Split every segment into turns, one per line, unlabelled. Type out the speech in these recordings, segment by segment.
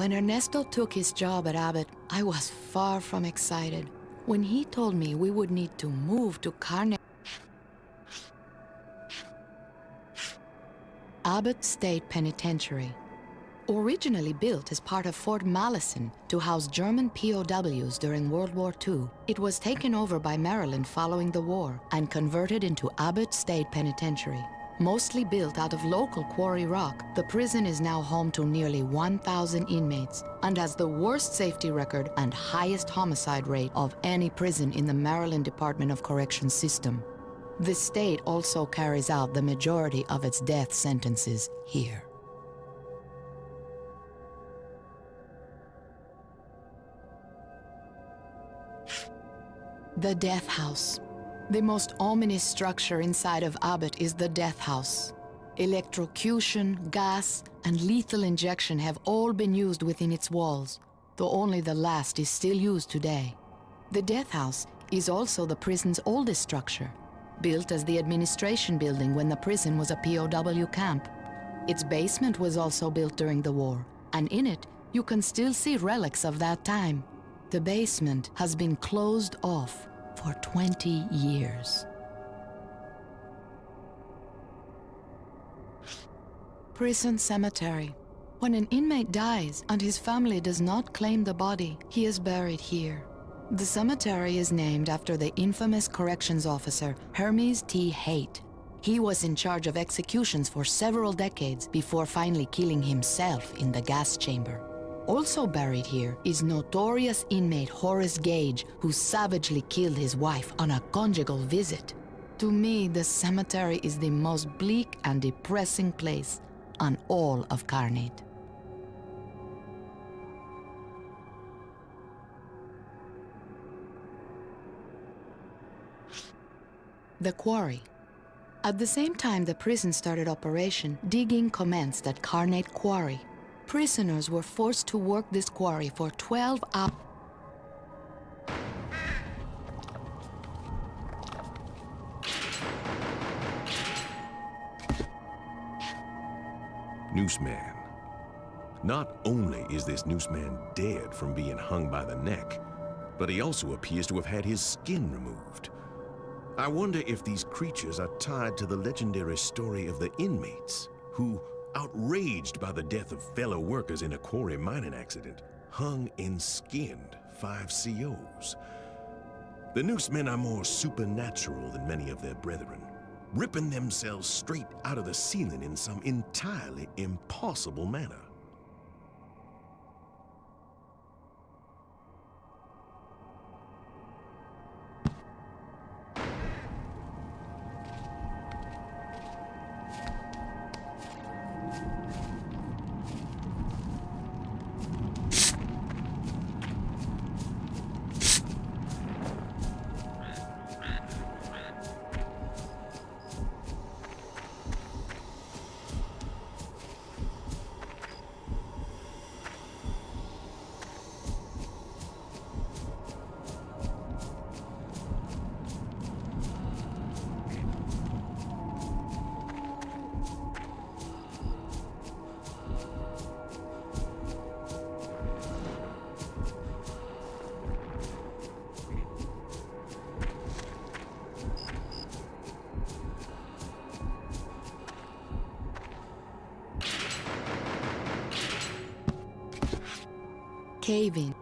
When Ernesto took his job at Abbott, I was far from excited. When he told me we would need to move to Carnegie Abbott State Penitentiary, originally built as part of Fort Malison to house German POWs during World War II, it was taken over by Maryland following the war and converted into Abbott State Penitentiary. Mostly built out of local quarry rock, the prison is now home to nearly 1,000 inmates and has the worst safety record and highest homicide rate of any prison in the Maryland Department of Corrections system. The state also carries out the majority of its death sentences here. The Death House. The most ominous structure inside of Abbott is the Death House. Electrocution, gas, and lethal injection have all been used within its walls, though only the last is still used today. The Death House is also the prison's oldest structure, built as the administration building when the prison was a POW camp. Its basement was also built during the war, and in it you can still see relics of that time. The basement has been closed off for 20 years. Prison cemetery. When an inmate dies and his family does not claim the body, he is buried here. The cemetery is named after the infamous corrections officer Hermes T. Haight. He was in charge of executions for several decades before finally killing himself in the gas chamber. Also buried here is notorious inmate Horace Gage, who savagely killed his wife on a conjugal visit. To me, the cemetery is the most bleak and depressing place on all of Carnate. The quarry. At the same time the prison started operation, digging commenced at Carnate Quarry. Prisoners were forced to work this quarry for 12 hours.
Noose man. Not only is this noose man dead from being hung by the neck, but he also appears to have had his skin removed. I wonder if these creatures are tied to the legendary story of the inmates who, outraged by the death of fellow workers in a quarry mining accident, hung and skinned 5 COs. The noose men are more supernatural than many of their brethren, ripping themselves straight out of the ceiling in some entirely impossible manner.
Cave-in.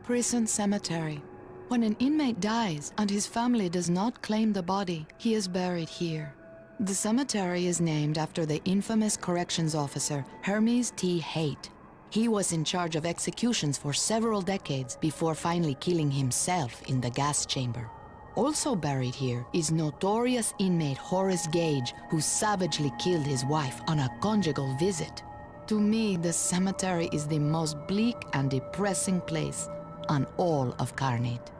Prison cemetery. When an inmate dies and his family does not claim the body, he is buried here. The cemetery is named after the infamous corrections officer Hermes T. Haight. He was in charge of executions for several decades before finally killing himself in the gas chamber. Also buried here is notorious inmate Horace Gage, who savagely killed his wife on a conjugal visit. To me, the cemetery is the most bleak and depressing place on all of Carnate.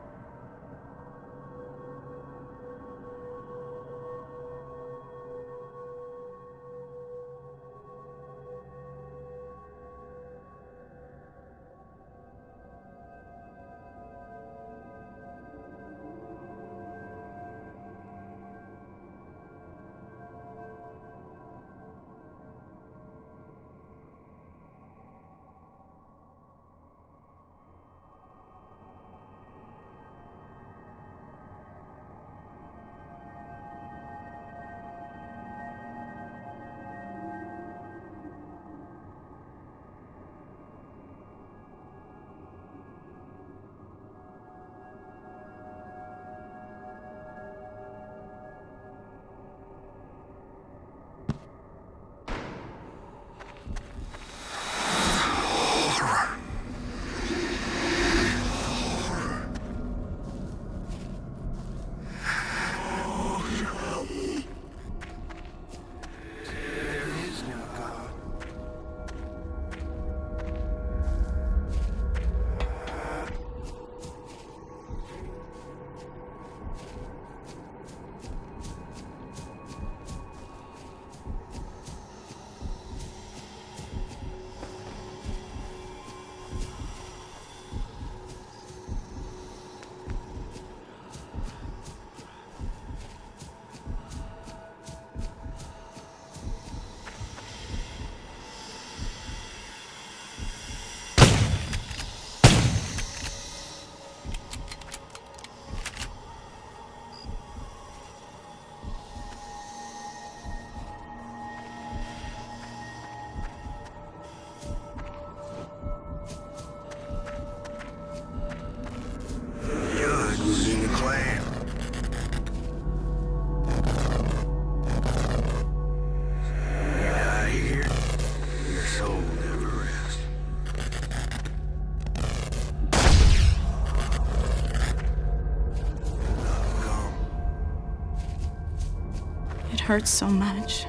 It hurts so much.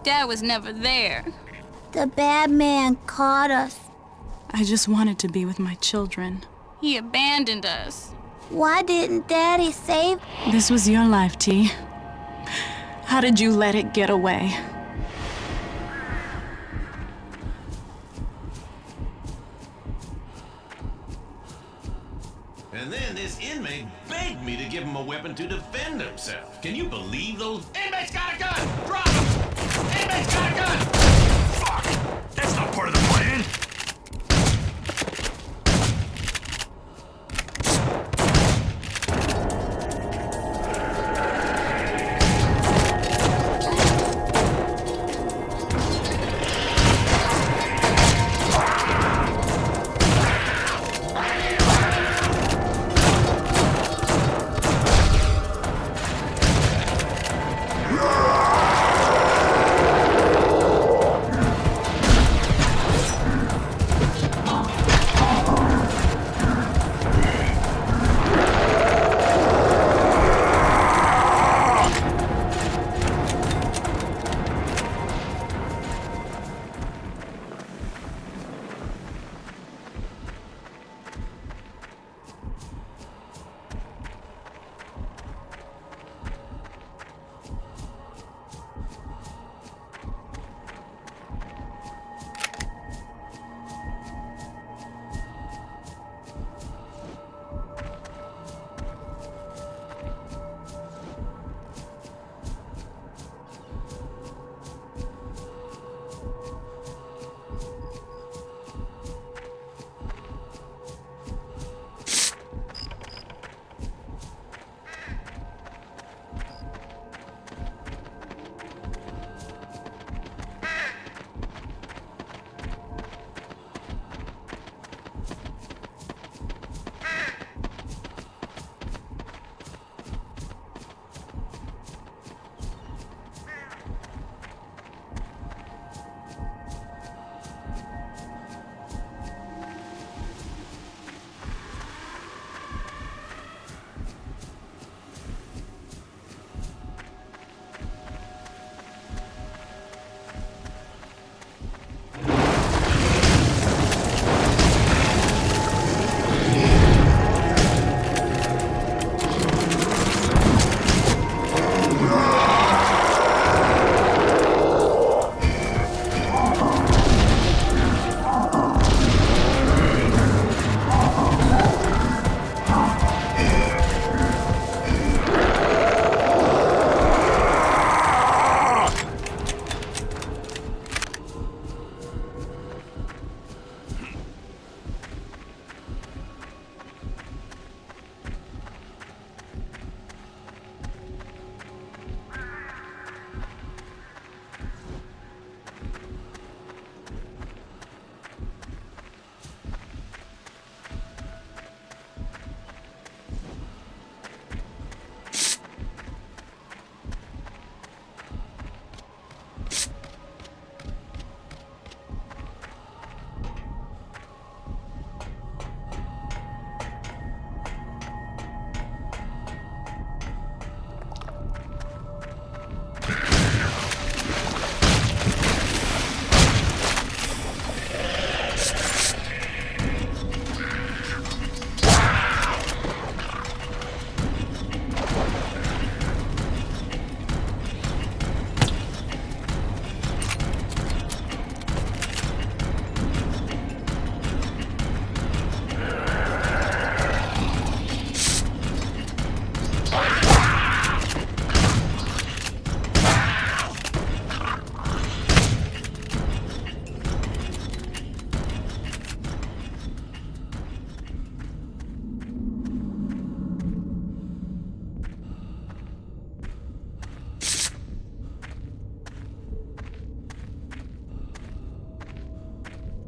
Dad was never there.
The bad man caught us.
I just wanted to be with my children.
He abandoned us.
Why didn't Daddy save?
This was your life, T. How did you let it get away?
And then this inmate begged me to give him a weapon to defend himself. Can you believe those? Inmate's got a gun! Drop him! Inmate's got a gun!
Fuck! That's not part of the plan!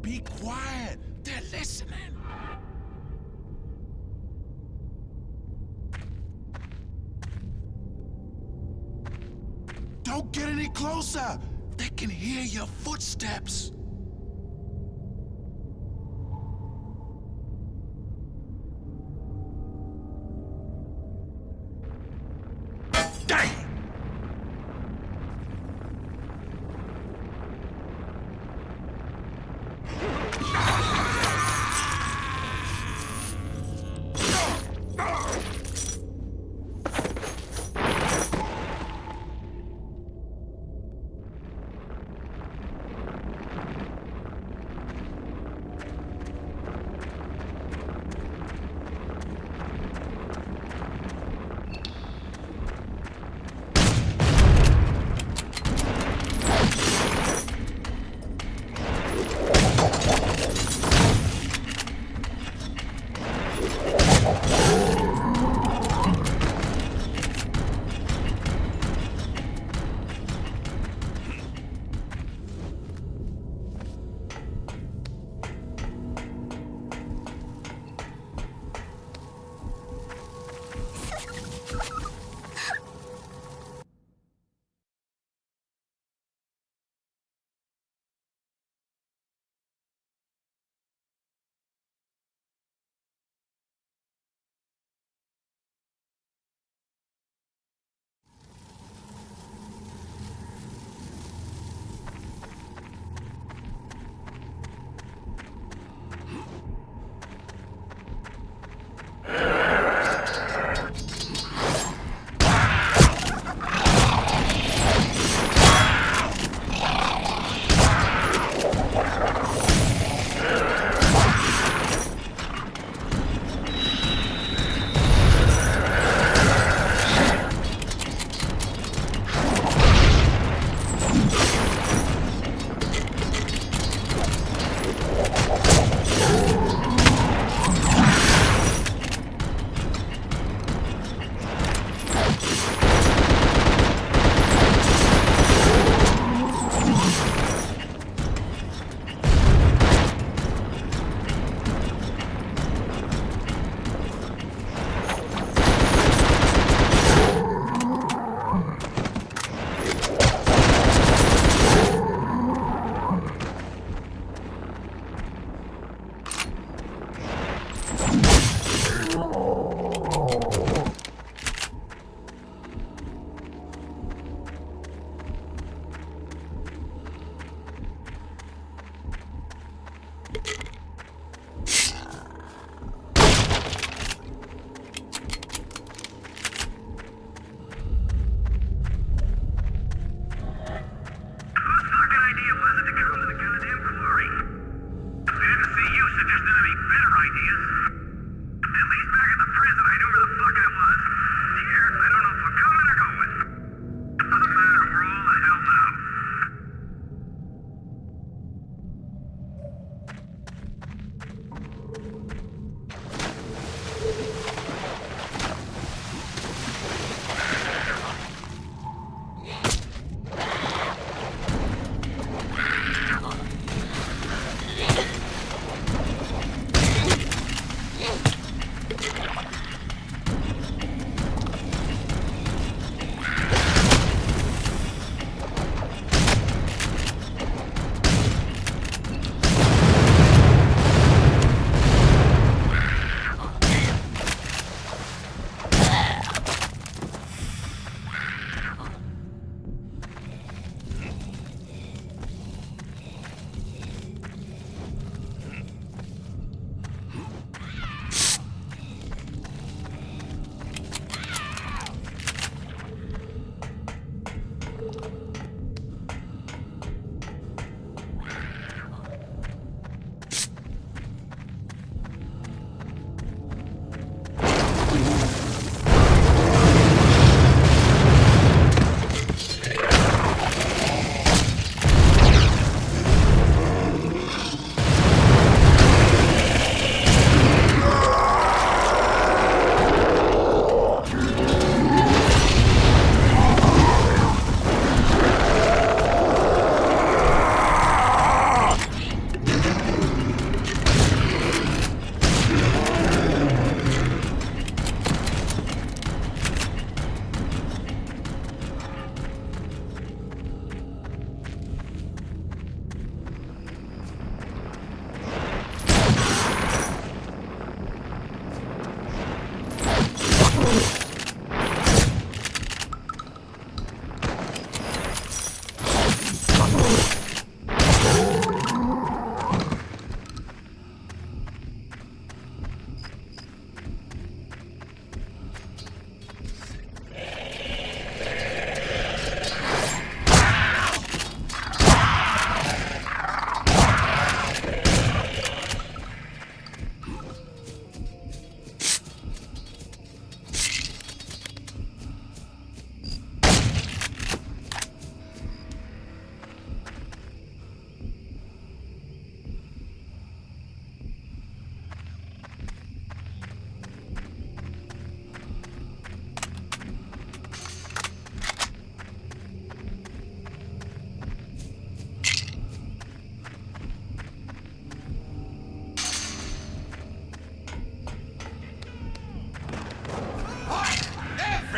Be quiet. They're listening. Don't get any closer. They can hear your footsteps.
Dang!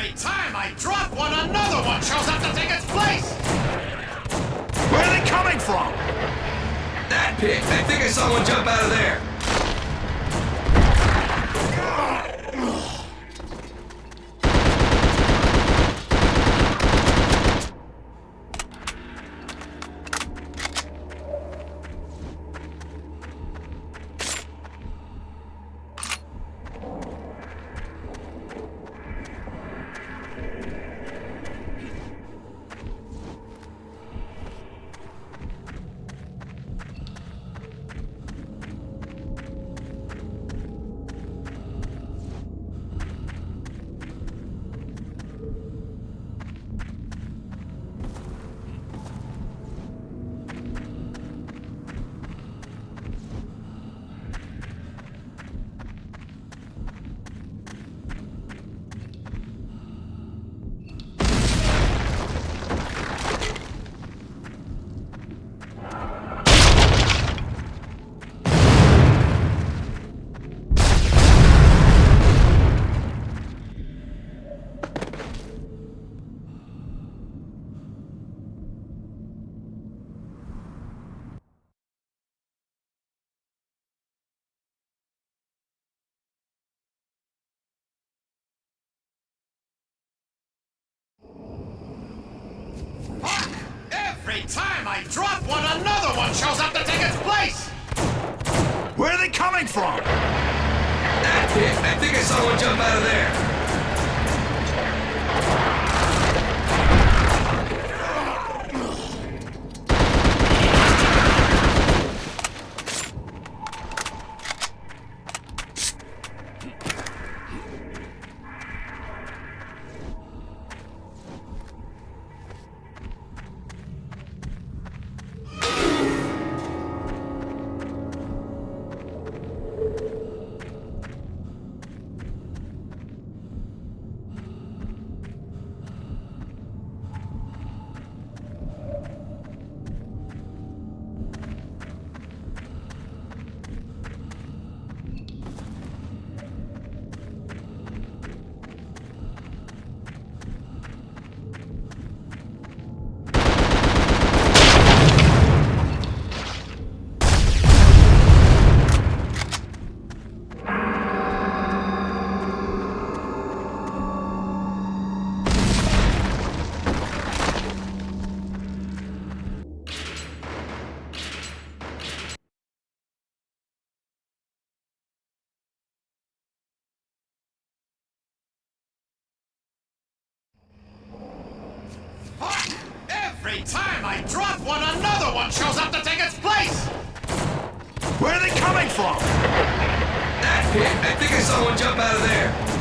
Every time I drop one, another one shows up to take its place!
Where are they coming from?
That pit! I think I saw one jump out of there!
Every time I drop one, another one shows up to take its place!
Where are they coming from?
That pit! I think I saw one jump out of there!
Every time I drop one, another one shows up to take its place!
Where are they coming from?
That pit! I think I saw one jump out of there!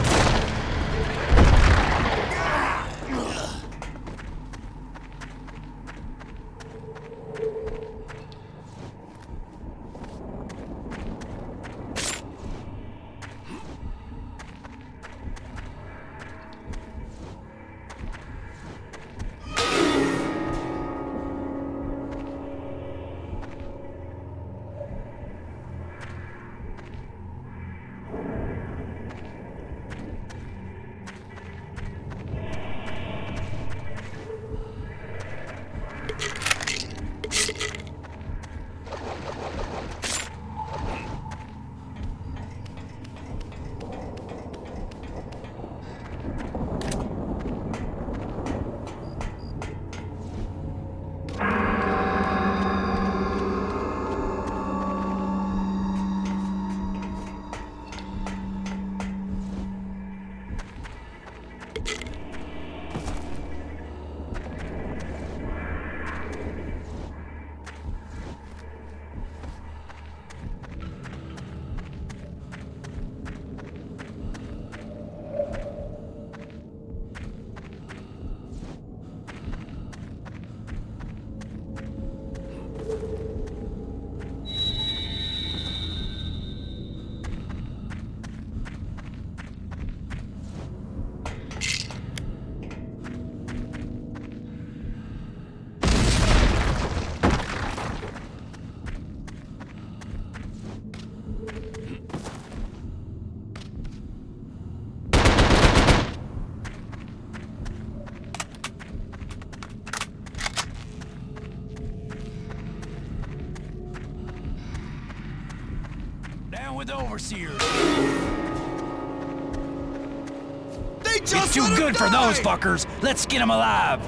overseers. You're too good for those fuckers. Let's get them alive.